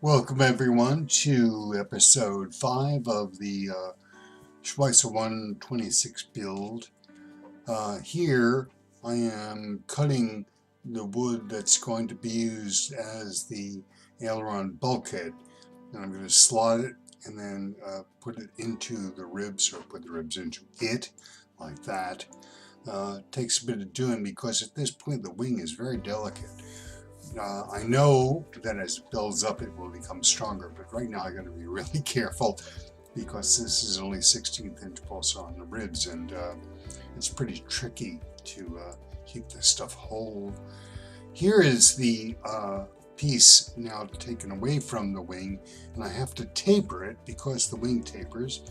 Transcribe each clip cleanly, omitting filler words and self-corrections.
Welcome everyone to episode 5 of the Schweizer 126 build. Here I am cutting the wood that's going to be used as the aileron bulkhead. And I'm going to slot it and then put it into the ribs, or put the ribs into it, like that. It takes a bit of doing because at this point the wing is very delicate. I know that as it builds up it will become stronger, but right now I got to be really careful because this is only 16th inch pulse on the ribs, and it's pretty tricky to keep this stuff whole. Here is the piece now taken away from the wing, and I have to taper it because the wing tapers.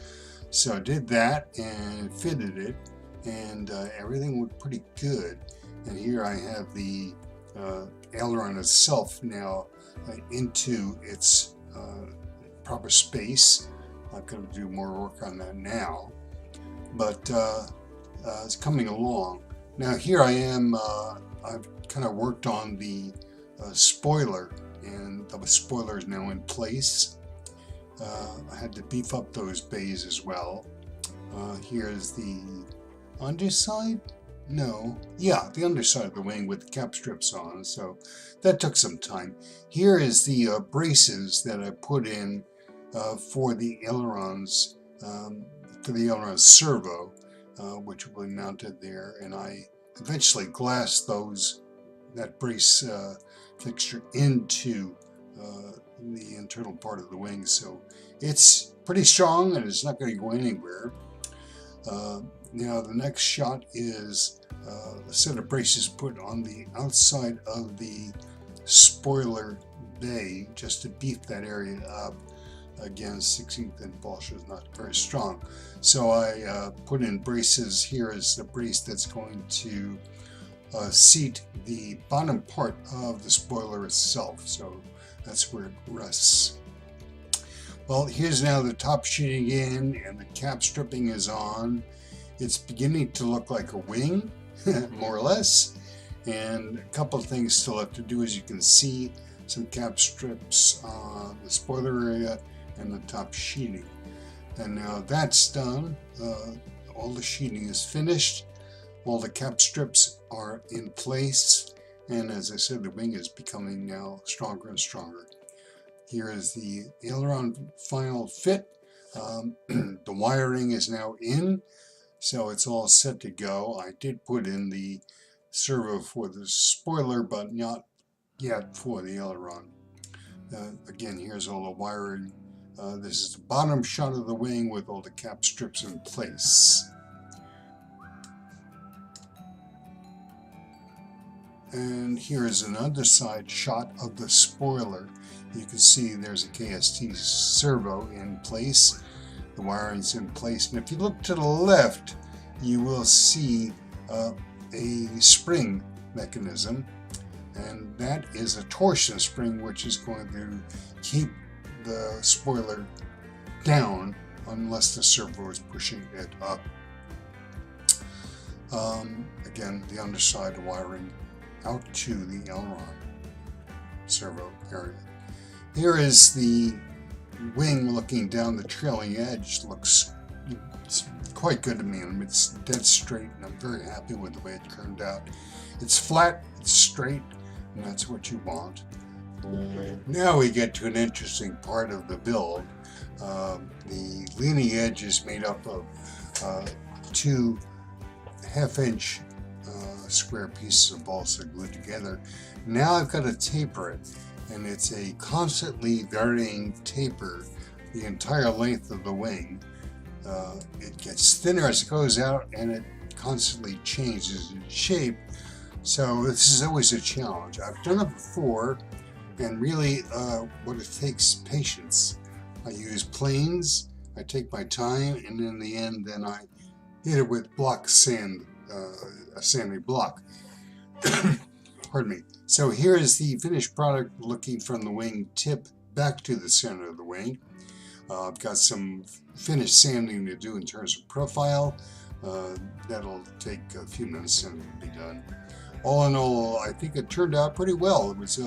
So I did that and fitted it, and everything went pretty good. And here I have the aileron itself now into its proper space. I'm going to do more work on that now, but it's coming along. Now here I am, I've kind of worked on the spoiler, and the spoiler is now in place. I had to beef up those bays as well. Here's the underside. No, yeah, the underside of the wing with the cap strips on, so that took some time. Here is the braces that I put in for the ailerons, for the aileron servo, which will be mounted there, and I eventually glassed that brace fixture into the internal part of the wing, so it's pretty strong and it's not going to go anywhere. Now the next shot is a set of braces put on the outside of the spoiler bay just to beef that area up. Again, 16th inch Bosch is not very strong, so I put in braces. Here is the brace that's going to seat the bottom part of the spoiler itself, so that's where it rests. Well, here's now the top sheeting in and the cap stripping is on. It's beginning to look like a wing, more or less, and a couple of things still have to do. As you can see, some cap strips on the spoiler area and the top sheeting. And now that's done. All the sheeting is finished. All the cap strips are in place, and as I said, the wing is becoming now stronger and stronger. Here is the aileron final fit. The wiring is now in, so it's all set to go. I did put in the servo for the spoiler, but not yet for the aileron. Again, here's all the wiring. This is the bottom shot of the wing with all the cap strips in place. And here is an underside shot of the spoiler. You can see there's a KST servo in place. The wiring's in place, and if you look to the left, you will see a spring mechanism, and that is a torsion spring which is going to keep the spoiler down unless the servo is pushing it up. Again, the underside wiring out to the aileron servo area. Here is the wing looking down the trailing edge. Looks quite good to me. It's dead straight, and I'm very happy with the way it turned out. It's flat, it's straight, and that's what you want. Now we get to an interesting part of the build. The leaning edge is made up of 2 half-inch square pieces of balsa glued together. Now I've got to taper it, and it's a constantly varying taper the entire length of the wing. It gets thinner as it goes out, and it constantly changes its shape, so this is always a challenge. I've done it before, and really what it takes patience. I use planes, I take my time, and in the end then I hit it with block sand, a sandy block. Pardon me. So here is the finished product looking from the wing tip back to the center of the wing. I've got some finished sanding to do in terms of profile. That'll take a few minutes and it'll be done. All in all, I think it turned out pretty well. It was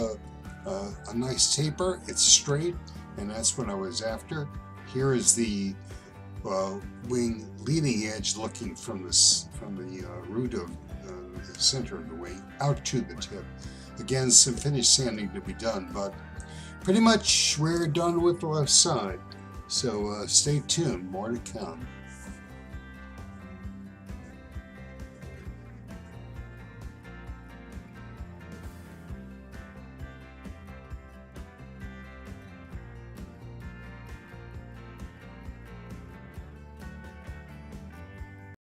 a nice taper. It's straight, and that's what I was after. Here is the wing leading edge, looking from the root of the center of the wing out to the tip. Again, some finish sanding to be done, but pretty much we're done with the left side. So stay tuned, more to come.